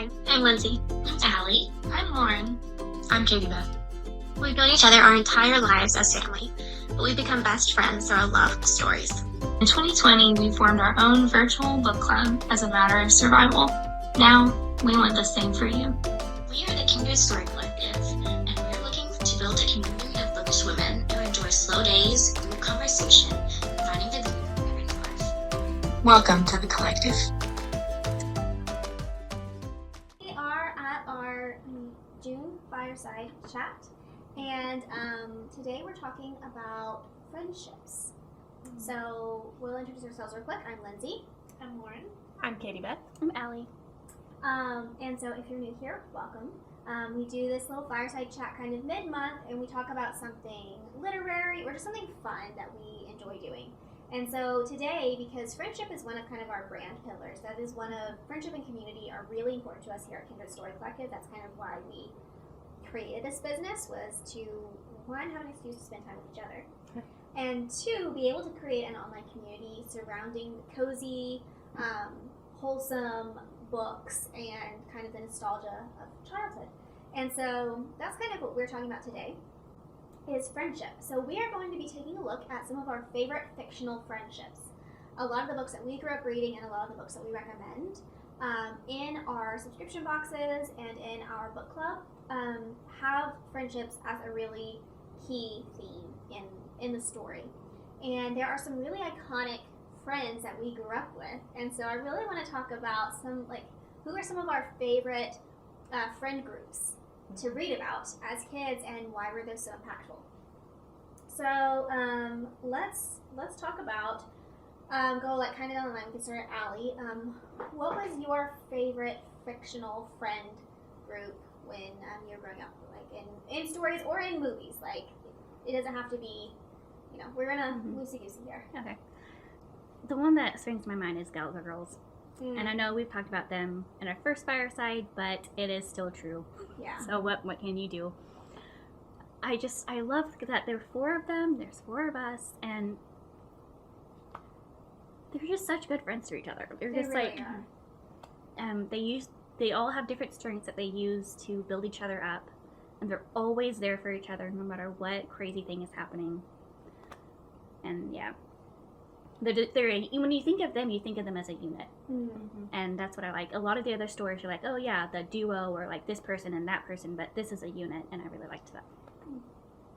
Hi, I'm Lindsay. I'm Allie. I'm Lauren. I'm Katie Beth. We've known each other our entire lives as family, but we've become best friends through our love of stories. In 2020, we formed our own virtual book club as a matter of survival. Now, we want the same for you. We are the Kindred Story Collective, and we're looking to build a community of bookish women who enjoy slow days, group conversation, and finding the beauty in everyday life. Welcome to the collective. We are at our June Fireside chat, and today we're talking about friendships. So we'll introduce ourselves real quick. I'm Lindsay. I'm Lauren. I'm Katie Beth. I'm Allie. And so if you're new here, welcome. We do this little fireside chat kind of mid-month, and we talk about something literary or just something fun that we enjoy doing. And so today, because friendship is one of kind of our brand pillars, that is one of friendship and community are really important to us here at Kindred Story Collective. That's kind of why we created this business, was to, one, have an excuse to spend time with each other, and two, be able to create an online community surrounding cozy, wholesome books and kind of the nostalgia of childhood. And so that's kind of what we're talking about today, is friendship. So we are going to be taking a look at some of our favorite fictional friendships. A lot of the books that we grew up reading and a lot of the books that we recommend in our subscription boxes and in our book club have friendships as a really key theme in the story. And there are some really iconic friends that we grew up with, and so I really want to talk about some, like, who are some of our favorite friend groups to read about as kids and why were they so impactful. So let's talk about go like kind of down the line. We can start at Allie. What was your favorite fictional friend group when you were growing up, like in stories or in movies? Like, it doesn't have to be, we're gonna loosey-goosey here. Okay. The one that springs to my mind is Gallagher Girls. And I know we've talked about them in our first Fireside, but it is still true. Yeah. So what can you do? I love that there are four of them, there's four of us, and they're just such good friends to each other. They're just really are. They all have different strengths that they use to build each other up, and they're always there for each other no matter what crazy thing is happening. And yeah. When you think of them, you think of them as a unit. Mm-hmm. And that's what I like. A lot of the other stories, you're like, oh yeah, the duo, or like this person and that person, but this is a unit, and I really liked that.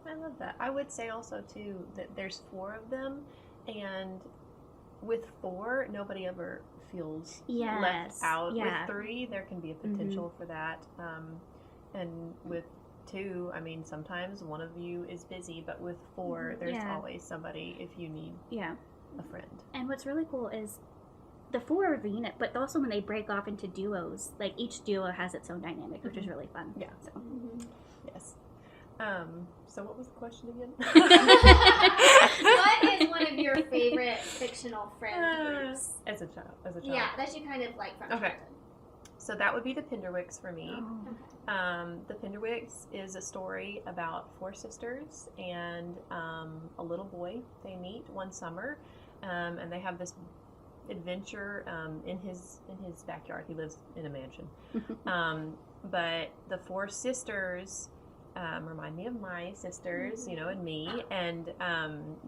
I love that. I would say also, too, that there's four of them, and with four, nobody ever feels left out. Yeah. With three, there can be a potential for that. And with two, I mean, sometimes one of you is busy, but with four, there's always somebody if you need a friend. And what's really cool is the four are the unit, but also when they break off into duos, like each duo has its own dynamic, which is really fun. Yeah. So. Yes. So what was the question again? What is one of your favorite fictional friend groups? As a child. Yeah, that you kind of like from childhood. So that would be the Pinderwicks for me. Oh. The Pinderwicks is a story about four sisters and a little boy. They meet one summer, and they have this adventure in his backyard. He lives in a mansion. But the four sisters remind me of my sisters, and me, and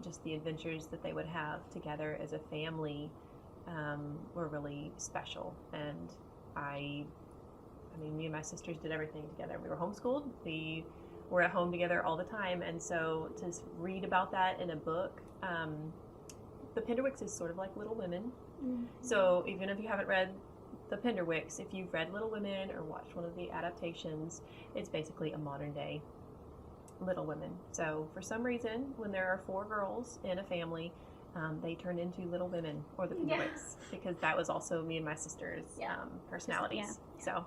just the adventures that they would have together as a family were really special. And I mean, me and my sisters did everything together. We were homeschooled. We were at home together all the time. And so to read about that in a book, the Pinderwicks is sort of like Little Women. Mm-hmm. So even if you haven't read the Pinderwicks, if you've read Little Women or watched one of the adaptations, it's basically a modern day Little Women. So for some reason, when there are four girls in a family, they turn into Little Women, or the Pinderwicks, because that was also me and my sisters' personalities. Yeah. So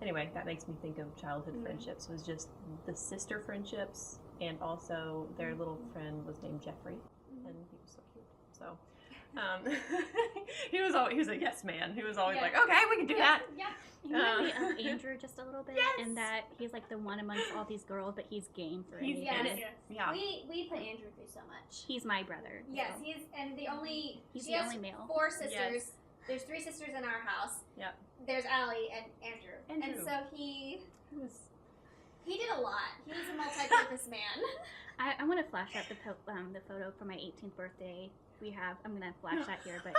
anyway, that makes me think of childhood friendships, was just the sister friendships, and also their little friend was named Jeffrey, and he was so cute. So he was a yes man. He was always like, okay, we can do that. Yeah. He reminds me of Andrew just a little bit, in that he's like the one amongst all these girls, but he's game for anything. Yeah. We put Andrew through so much. He's my brother. Yes, so. He's the only male. 4 sisters. Yes. there's 3 sisters in our house. Yep. There's Allie and Andrew. And so he did a lot. He was a multi-purpose man. I want to flash up the photo for my 18th birthday. I'm gonna flash that here, but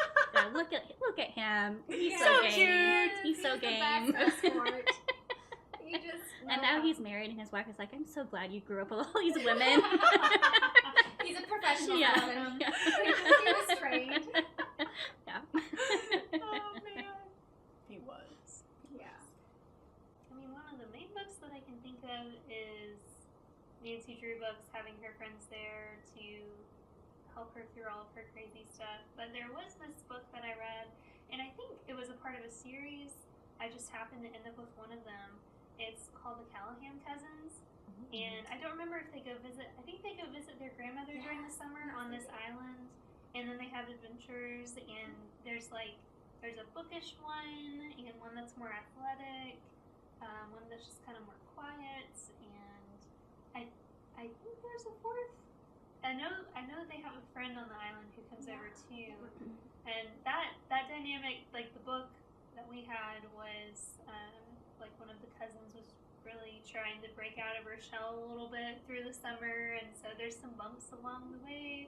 look at him. He's so cute. He's so game. The best escort. And now he's married, and his wife is like, "I'm so glad you grew up with all these women." He's a professional. Yeah. He was trained. Yeah. Oh man, he was. Yeah. I mean, one of the main books that I can think of is Nancy Drew books, having her friends there to help her through all of her crazy stuff. But there was this book that I read, and I think it was a part of a series. I just happened to end up with one of them. It's called The Callahan Cousins, and I don't remember if they go visit. I think they go visit their grandmother during the summer on this island, and then they have adventures. And there's a bookish one, and one that's more athletic, one that's just kind of more quiet, and I think there's a 4th. I know that they have a friend on the island who comes over too, and that dynamic, like the book that we had was like one of the cousins was really trying to break out of her shell a little bit through the summer, and so there's some bumps along the way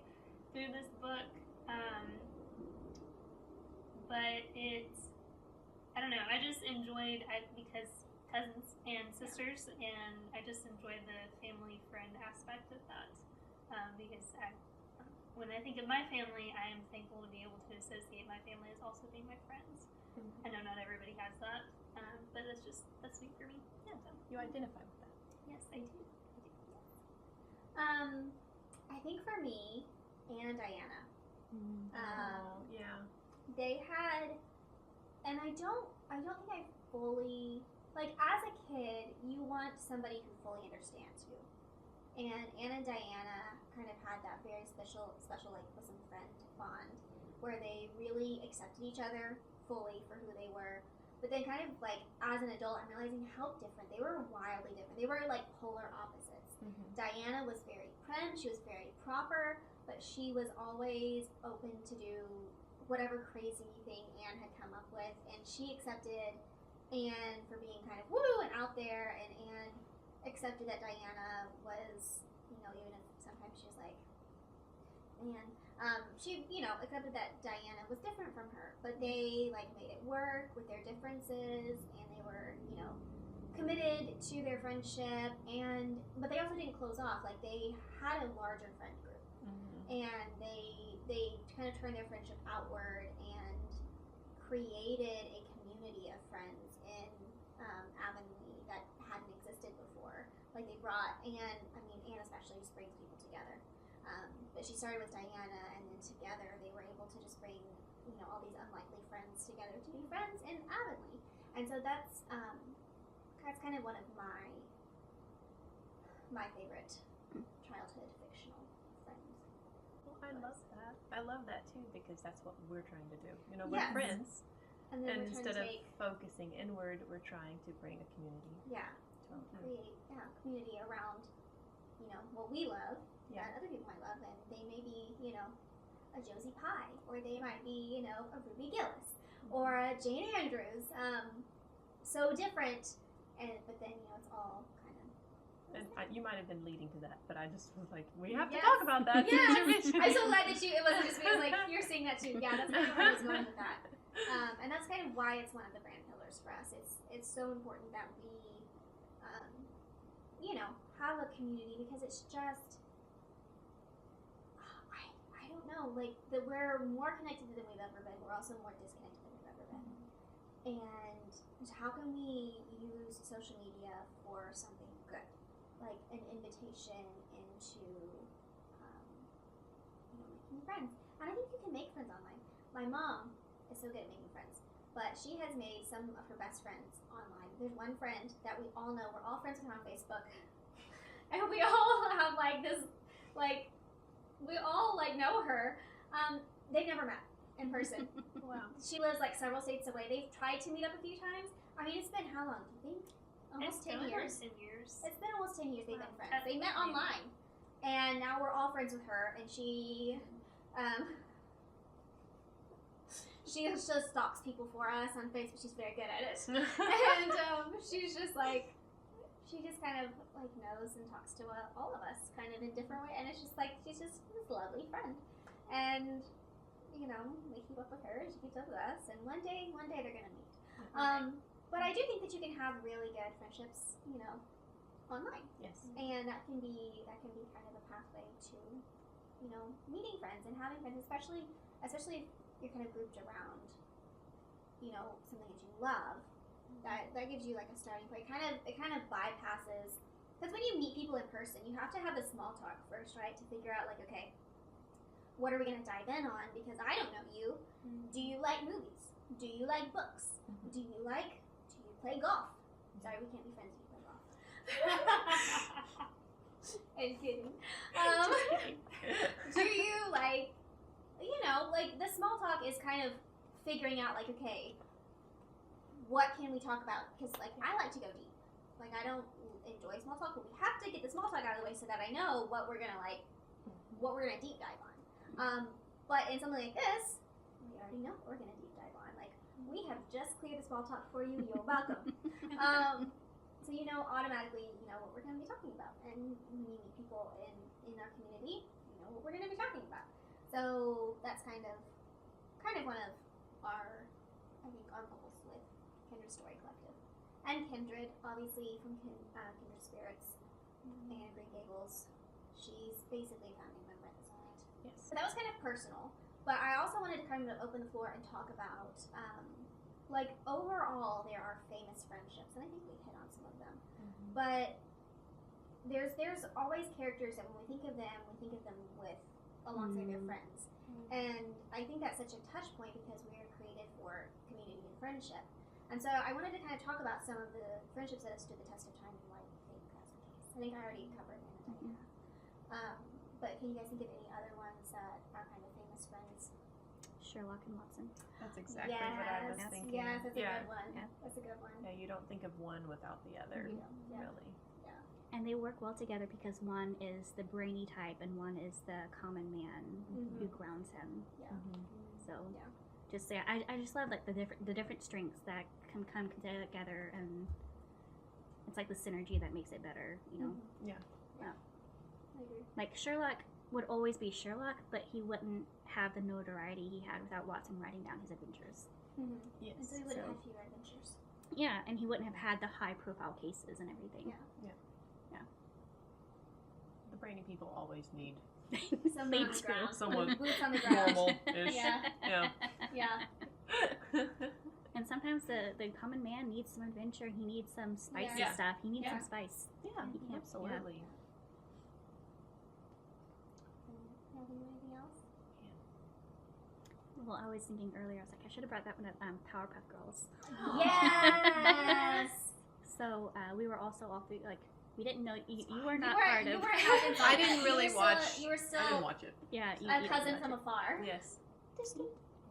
through this book. But I don't know, I just enjoyed because cousins and sisters, and I just enjoyed the family friend aspect of that. Because when I think of my family, I am thankful to be able to associate my family as also being my friends. I know not everybody has that, but that's sweet for me. Yeah, so. You identify with that. Yes, I do. I think for me, Anne and Diana. Yeah. They had, and I don't think I fully, like, as a kid, you want somebody who fully understands you. And Anne and Diana kind of had that very special like bosom friend bond, where they really accepted each other fully for who they were. But then kind of like as an adult, I'm realizing how different they were. Wildly different. They were like polar opposites. Diana was very prim, she was very proper, but she was always open to do whatever crazy thing Anne had come up with, and she accepted Anne for being kind of woo and out there, and Anne accepted that Diana was, even if sometimes she was like, she, accepted that Diana was different from her, but they, like, made it work with their differences, and they were, committed to their friendship, but they also didn't close off. Like, they had a larger friend group, and they kind of turned their friendship outward and created a community of friends in Avonlea that hadn't existed before. Like, they brought Anne especially just brings people together. But she started with Diana, and then together they were able to just bring, all these unlikely friends together to be friends in Avonlea. And so that's kind of one of my favorite childhood fictional friends. Well, I love that. I love that too, because that's what we're trying to do. We're friends. And then instead of focusing inward, we're trying to bring a community. Yeah. Create community around, what we love that other people might love, and they may be, a Josie Pye, or they might be, a Ruby Gillis, or a Jane Andrews. So different, but then it's all kind of. And you might have been leading to that, but I just was like, we have to talk about that. Yes. I'm so glad that it wasn't just me. It was like, you're seeing that too. Yeah, that's kind of where I was going with that. And that's kind of why it's one of the brand pillars for us. It's so important that we, have a community, because it's just, I don't know, like, that we're more connected than we've ever been. We're also more disconnected than we've ever been. And how can we use social media for something good? Like an invitation into, making friends. And I think you can make friends online. My mom is so good at making friends, but she has made some of her best friends online. There's one friend that we all know. We're all friends with her on Facebook. And we all have, we all, know her. They've never met in person. Wow. She lives, several states away. They've tried to meet up a few times. I mean, it's been how long, do you think? Almost 10 years. 10 years. It's been almost 10 years they've been friends. They met online. And now we're all friends with her. And she she just stalks people for us on Facebook. She's very good at it. And she's just like, she just kind of like knows and talks to all of us kind of in different way. And it's just like, she's just this lovely friend. And, you know, we keep up with her, she keeps up with us. And one day they're going to meet. But I do think that you can have really good friendships, you know, online. Yes. And that can be kind of a pathway to, you know, meeting friends and having friends, especially if you're kind of grouped around, you know, something that you love. That gives you like a starting point. It kind of bypasses, because when you meet people in person, you have to have the small talk first, right? To figure out like, okay, what are we gonna dive in on? Because I don't know you. Do you like movies? Do you like books? Do you play golf? Sorry, we can't be friends if you play golf. I'm kidding. Do you like, you know, like the small talk is kind of figuring out like, okay, what can we talk about? Because like I like to go deep. Like I don't enjoy small talk, but we have to get the small talk out of the way so that I know what we're gonna deep dive on. But in something like this, we already know what we're gonna deep dive on. Like we have just cleared the small talk for you. You're welcome. So you know automatically, you know what we're gonna be talking about, and when you meet people in our community, you know what we're gonna be talking about. So that's kind of one of our goals with Kindred Story Collective. And Kindred, obviously from Kindred Spirits and Green Gables. She's basically a founding member at this point. Yes. So that was kind of personal, but I also wanted to kind of open the floor and talk about, like overall there are famous friendships, and I think we hit on some of them. But there's always characters that when we think of them with alongside their friends. And I think that's such a touch point because we are created for community and friendship. And so I wanted to kind of talk about some of the friendships that have stood the test of time and why we think that's the case. I think I already covered it. But can you guys think of any other ones that are kind of famous friends? Sherlock and Watson. That's exactly what I was thinking. Yes, that's a good one. Yeah. That's a good one. Yeah, you don't think of one without the other, really. And they work well together because one is the brainy type and one is the common man who grounds him. Yeah. So Yeah. just say I just love like the different strengths that can come together, and it's like the synergy that makes it better, you know. Yeah. I agree. Like Sherlock would always be Sherlock, but he wouldn't have the notoriety he had without Watson writing down his adventures. Yes. And so he would have had fewer adventures. Yeah, and he wouldn't have had the high profile cases and everything. The brainy people always need Someone on the ground. someone Boots on the ground. normal-ish. Yeah. Yeah. And sometimes the common man needs some adventure. He needs some spicy Yeah. stuff. He needs Yeah. some spice. Yeah, He can't- absolutely. Anything else? Well, I was thinking earlier, I was like, I should have brought that one up. Powerpuff Girls. Yes. So we were also all through, like, we didn't know you were You not weren't- part you of. weren't out in I didn't You really were watch. Still, you were still I didn't watch it. Yeah, you a didn't cousin watch from it. afar. Yes.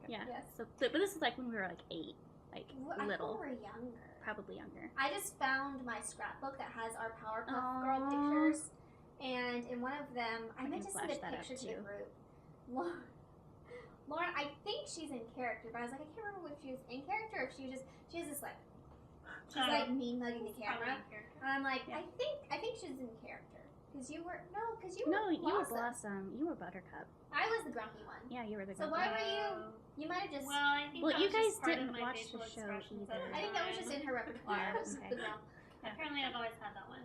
Yeah. Yes. So, but this is like when we were like 8, like I little, thought we were younger. probably younger. I just found my scrapbook that has our Powerpuff Girl Aw. pictures, and in one of them, I I meant to can send a flash that up, picture to the too. group. Lauren, I think she's in character, but I was like, I can't remember if she was in character or if she was just, she has this like, she's like mean mugging the camera. And I'm like, I think she's in character. Because you were Blossom. You were Buttercup. I was the grumpy one. Yeah, you were the. So grumpy why one. were you? You might have just. Well, I think Well, that you was just guys part of didn't my watch facial the show expressions either. at the I think that was just time. in her repertoire. Okay. The grump. Apparently, I've always had that one.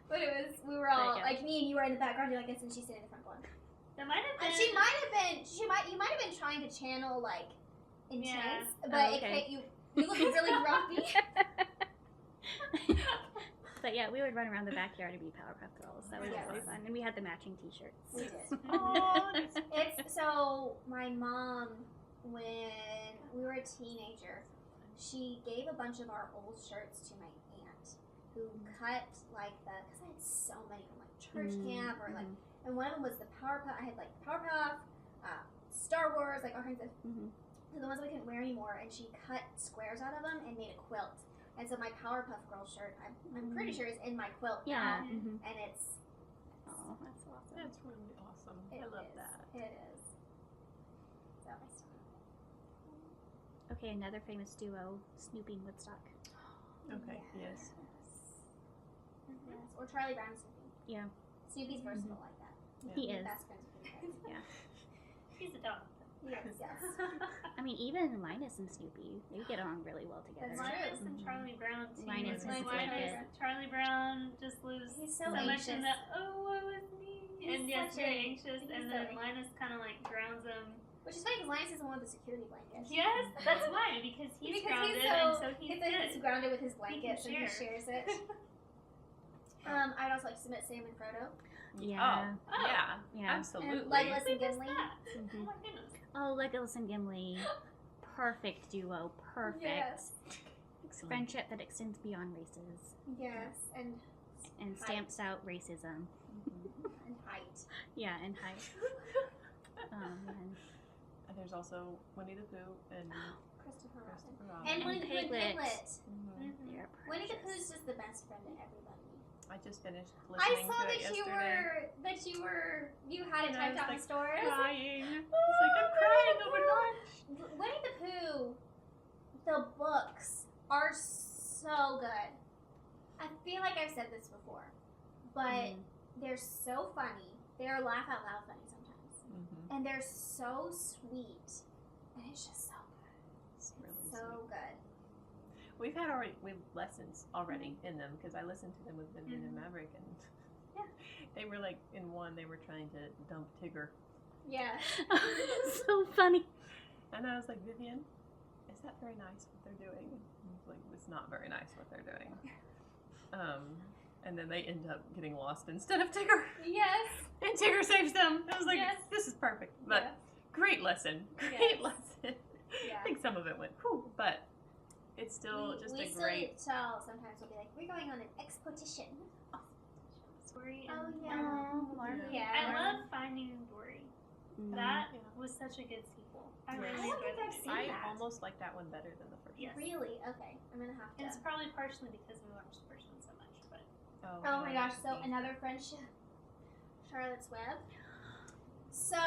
But it was, we were all, There you go. like me and you were in the background, you're like this, and she's sitting in the front going. That might have been. You might have been trying to channel, like, intense, but Oh, okay. you look really grumpy. But yeah, we would run around the backyard and be Powerpuff Girls. That was Yes. really fun, and we had the matching T-shirts. We did. Oh, It's, so, my mom, when we were a teenager, she gave a bunch of our old shirts to my aunt, who cut, like, because I had so many from, like, church camp, or, like, and one of them was the Powerpuff. I had, like, Powerpuff, Star Wars, like, all kinds of, so the ones that we couldn't wear anymore, and she cut squares out of them and made a quilt. And so my Powerpuff Girl shirt, I'm pretty sure is in my quilt Yeah. now, and it's, Oh, that's awesome. That's really awesome. it I love is. that. It is. Okay, another famous duo, Snoopy and Woodstock. Okay, yes. Yes. Or Charlie Brown and Snoopy. Yeah. Snoopy's versatile like that. Yeah. He is. Best friends with him. Yeah. He's a dog. Yes, yes. I mean, even Linus and Snoopy, they get on really well together. That's Linus true. and Charlie Brown too. Linus is like it. Charlie Brown just lives He's so so much anxious. in the woe is me, He's and yes, such very a- anxious. he's And so then anxious. Linus kind of like drowns him. Which is funny because Linus is the one with the security blanket. Yes, that's why because he's grounded, and so he's he's good. grounded with his blankets and he share. shares it. I'd also like to submit Sam and Frodo. Yeah. Oh, yeah. Yeah. Absolutely. And Legolas and Wait, what's Gimli. that? Oh Mhm. my goodness. Oh, Legolas and Gimli. Perfect duo. Perfect. Yes. Friendship that extends beyond races Yes, and and stamps out racism. height. Yeah, and height. Man. And there's also Winnie-the-Pooh and Christopher Robin. Christopher Robin. And Winnie the Pooh and Piglet. Piglet. Mhm. They're Winnie the precious. Pooh's just the best friend to everybody. I just finished I listening saw to it that you had it And I typed was out in like, the story. crying. I was like, I'm crying over lunch. Winnie the Pooh, the books are so good. I feel like I've said this before, but they're so funny. They're laugh out loud funny sometimes. Mm-hmm. And they're so sweet. And it's just so good. It's really So good. We've lessons already in them because I listened to them with Vivian and Maverick, and they were like in one. They were trying to dump Tigger, Yeah. So funny. and I was like, Vivian, is that very nice what they're doing? And like, it's not very nice what they're doing. And then they end up getting lost instead of Tigger, Yes. and Tigger saves them. I was like, Yes. this is perfect. But Yes. great lesson, great Yes. lesson. Yeah. I think some of it went, whew, but it's still just we a great. still sometimes we'll be like, we're going on an expedition. Story. Oh, and- yeah. Mark. Yeah. I love Finding Dory. That was such a good sequel. I Yes. really I don't enjoyed think that I've movie. seen I that. almost like that one better than the first Yes. Really? Okay. I'm going to have to. And it's probably partially because we watched the first one so much, but one. Oh my gosh, so another friendship. Charlotte's Web. So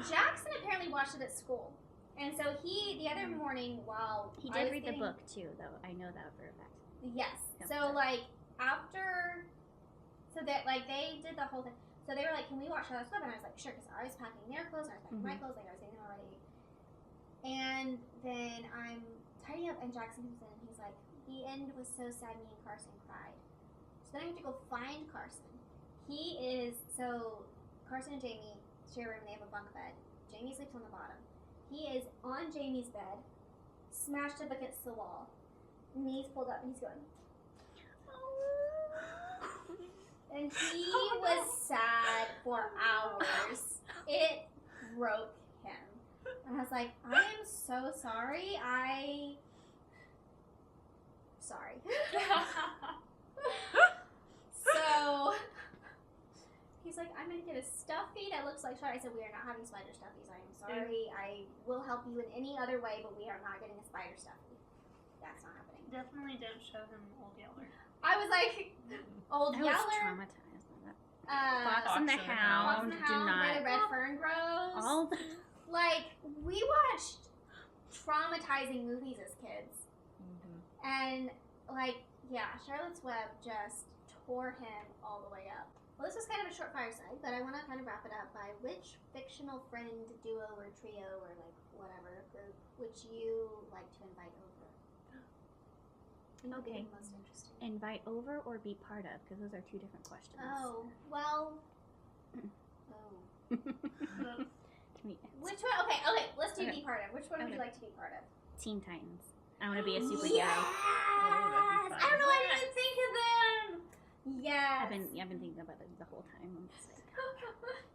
Jackson apparently watched it at school. And so the other morning while He I did was read getting- the book too, though. I know that for a fact. Yes. Yeah. So like after, so that like they did the whole thing. So they were like, "Can we watch Charlotte's Web?" And I was like, "Sure," because I was packing their clothes, and I was packing my clothes, like I was getting them already. And then I'm tidying up, and Jackson comes in, and he's like, "The end was so sad. Me and Carson cried." So then I have to go find Carson. So Carson and Jamie share a room. They have a bunk bed. Jamie sleeps on the bottom. He is on Jamie's bed, smashed up against the wall, knees pulled up, and he's going. And he was sad for hours. It broke him. And I was like, I am so sorry. Sorry. So he's like, I'm gonna get a stuffy that looks like Charlotte. I said, we are not having spider stuffies. I am sorry. I will help you in any other way, but we are not getting a spider stuffy. That's not happening. definitely don't show him Old Yeller. I was like, Old I was Yeller. traumatized by that. Fox and the Fox and the Hound. Fox and the Do Hound, where the not. red fern grows. All the. Like, we watched traumatizing movies as kids. Mm-hmm. And, like, yeah, Charlotte's Web just tore him all the way up. Well, this was kind of a short fireside, but I want to kind of wrap it up by which fictional friend, duo, or trio, or, like, whatever group would you like to invite over? Okay. Be the most interesting. Invite over or be part of, because those are two different questions. Oh, well. Oh. To me, Which one? Okay, let's do Okay. be part of. Which one would you Okay. like to be part of? Teen Titans. I want to be a superhero. Yes! Oh, that'd be I don't know why I fun. didn't think of them. Yes. I've been thinking about it the whole time. I'm just like,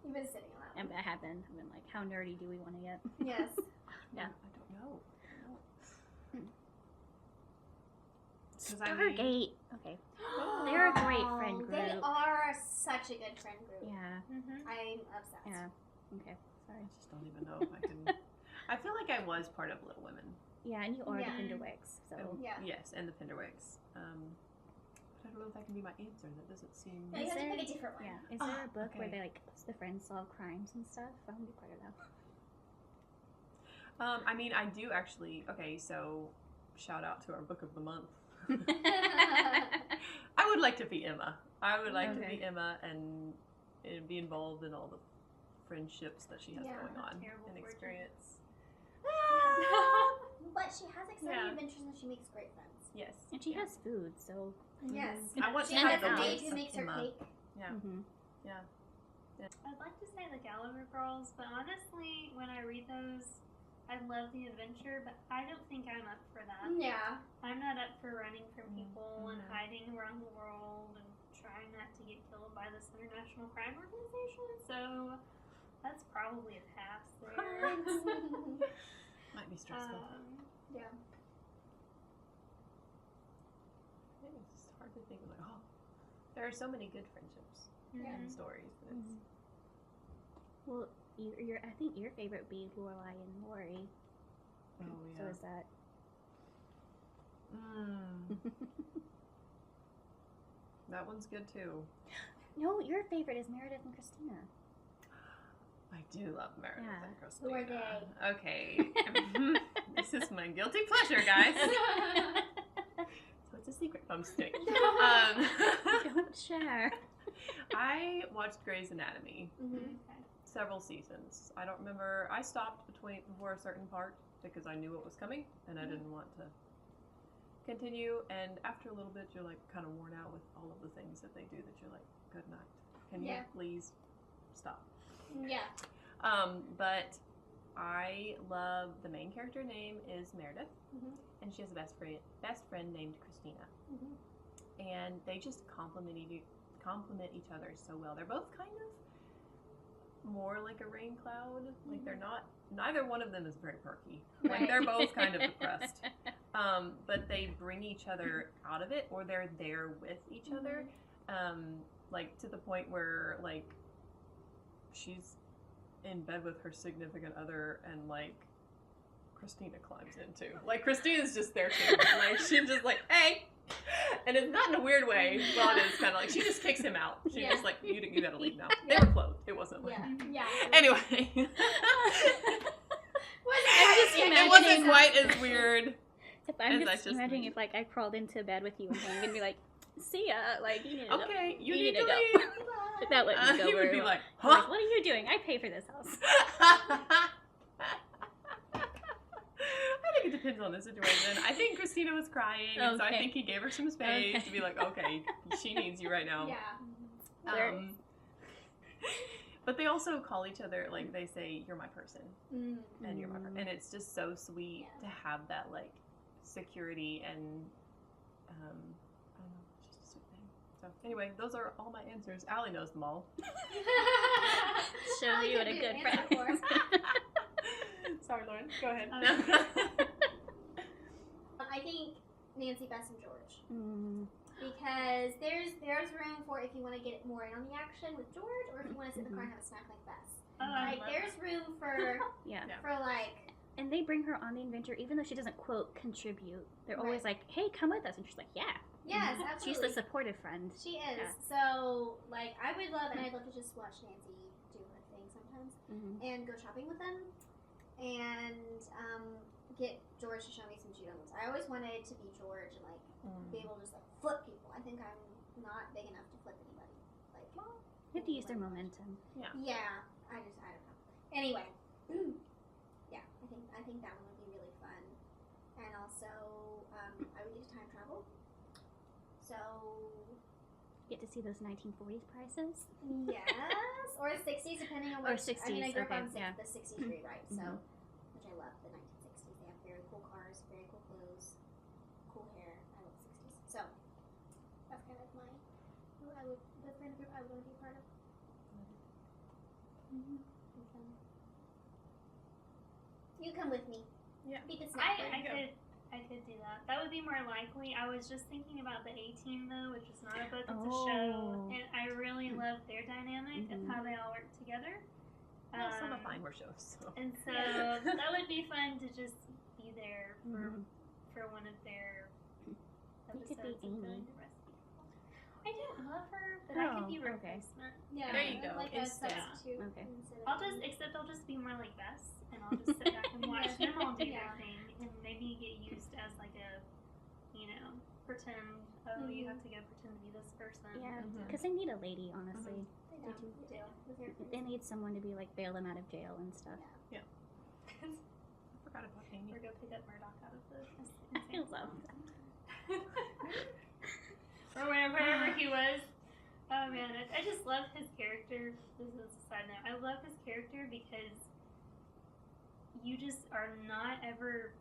You've been sitting on that one. I have been. I've been like, how nerdy do we want to get? Yes. Yeah. I don't know. 'Cause I mean- Stargate. Okay. They're a great friend group. They are such a good friend group. Yeah. Mm-hmm. I'm obsessed. Yeah. Okay. Sorry. I just don't even know if I can. I feel like I was part of Little Women. Yeah, and you are Yeah. the Pinderwicks, so. Yeah. Yes, and the Pinderwicks. But I don't know if that can be my answer. That doesn't seem. No, you Is have to there- pick a different one. Yeah. Is there a book where okay. they like the friends solve crimes and stuff? I want to be part of that. I mean, I do actually. Okay, so shout out to our book of the month. I would like to be Emma. I would like to be Emma and be involved in all the friendships that she has going on and experience. But she has exciting adventures and she makes great friends. Yes. And she has food, so. Yes. I want to She have has the a maid life who of makes her Emma. cake. Yeah. Mm-hmm. Yeah. I'd like to say the Gallagher Girls, but honestly, when I read those, I love the adventure, but I don't think I'm up for that. Yeah. I'm not up for running from people and hiding around the world and trying not to get killed by this international crime organization. So that's probably a pass there. Might be stressful. Yeah. It's just hard to think of like, there are so many good friendships and stories. But it's, Well, I think your favorite would be Lorelai and Lori. oh So yeah. is that? That one's good too. No, your favorite is Meredith and Christina. I do love Meredith Yeah. and Christina. Who are they? Okay. This is my guilty pleasure, guys. So it's a secret. I'm just kidding. Don't share. I watched Grey's Anatomy Mm-hmm. several seasons. I don't remember. I stopped before a certain part because I knew what was coming and I didn't want to continue. And after a little bit, you're like kind of worn out with all of the things that they do that you're like, good night. Can you please stop? Yeah. But I love the main character name is Meredith, and she has a best friend named Christina, and they just complement each other so well. They're both kind of more like a rain cloud. Like they're not. Neither one of them is very perky. Like they're both kind of depressed, but they bring each other out of it, or they're there with each other. Like to the point where like she's in bed with her significant other and like Christina climbs in too. Like Christina's just there too. Like she's just like, hey, and it's not in a weird way. Well, it is kind of like she just kicks him out. She's just like, you gotta leave now. They were clothed. It wasn't like anyway. I'm just It wasn't quite as weird. I'm just imagining if like I crawled into bed with you and I'm gonna be like, see ya, like you need to okay, go. you need to go. leave. That wouldn't go He would very be well. like, I'm like, what are you doing? I pay for this house. I think it depends on the situation. I think Christina was crying, and so I think he gave her some space to be like, okay, she needs you right now. Yeah. But they also call each other, like, they say, you're my person, and you're my person. And it's just so sweet to have that, like, security and, I don't know, it's just a sweet thing. So, anyway, those are all my answers. Allie knows them all. Show you what a good friend. Sorry, Lauren. Go ahead. I think Nancy, Bess, and George. Because there's room for if you want to get more in on the action with George, or if you want to sit in the car and have a snack like Bess. Like there's room for for like. And they bring her on the adventure, even though she doesn't quote contribute. They're always like, "Hey, come with us," and she's like, "Yeah." Yes, absolutely. She's the supportive friend. She is. Yeah. So like I would love, and I'd love to just watch Nancy do her thing sometimes, and go shopping with them, and get George to show me some gems. I always wanted to be George and like be able to just like flip people. I think I'm not big enough to flip anybody. Like You have to use their momentum. Yeah. I don't know. Anyway, I think that one would be really fun, and also I would get to time travel. So Get to see those 1940s prices. yes, or 60s, depending on Or which. 60s, I mean, I grew up okay, on yeah. the 60s rewrite, so which I love the 1960s. They have very cool cars, very cool clothes, cool hair. I love the 60s. So that's kind of the friend group I would want to be part of. You come with me. Yeah. Be the snack I friend. could do that. That would be more likely. I was just thinking about the A-Team though, which is not a book, it's a show, and I really love their dynamic and how they all work together. Well, some of mine were shows. So. And so that would be fun to just be there for one of their episodes. could be Amy. I don't love her, but I could be okay. replacement. Yeah, There you go, Like us instead. too. Okay. Instead of I'll just be more like Bess, and I'll just sit back and watch them all do Yeah. their thing, and maybe get used as like a, pretend. Oh, you have to go pretend to be this person. Yeah, Mhm. because they need a lady, honestly. They Yeah, do. they do. With their They need someone to be like bail them out of jail and stuff. I forgot about Amy. Or go pick up Murdoch out of the I insane love asylum. Or wherever he was. Oh man, I just love his character. This is a side note. I love his character because you just are not ever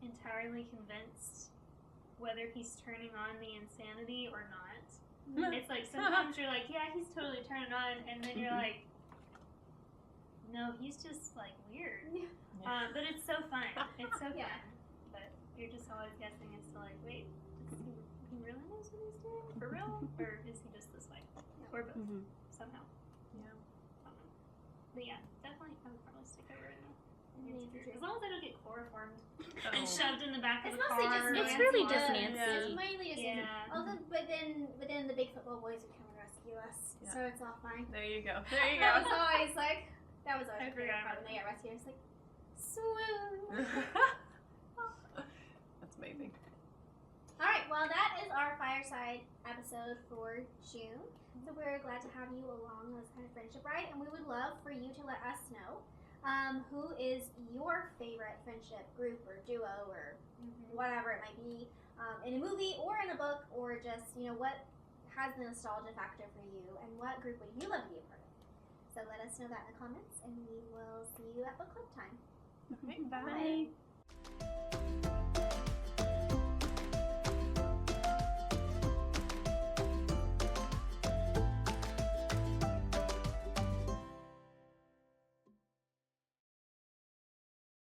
entirely convinced whether he's turning on the insanity or not. It's like sometimes you're like, yeah, he's totally turning on, and then you're like, no, he's just like weird. But it's so fun. It's so Yeah. fun. But you're just always guessing as to like, wait, does he really knows what he's doing for real, or is he just this way, or both Mhm. somehow? Yeah. Don't know. But yeah, definitely, I would probably stick over in the Nancy Nancy Drew. as long as I don't get chloroformed Oh. and shoved in the back It's of the mostly car. just It's Nancy. really just Yeah. Nancy. It's mainly just Yeah. Nancy. Although, but then the big football boys would come and rescue us, Yeah. so it's all fine. There you go. There you That was go. always like, that was I always the favorite forgot part about when they got rescued. It's like, swoon. That's amazing. All right, well, that is our Fireside episode for June. So we're glad to have you along on this kind of friendship ride, and we would love for you to let us know who is your favorite friendship group or duo or whatever it might be in a movie or in a book, or just, what has the nostalgia factor for you, and what group would you love to be a part of. So let us know that in the comments, and we will see you at book club time. Okay, bye. Bye.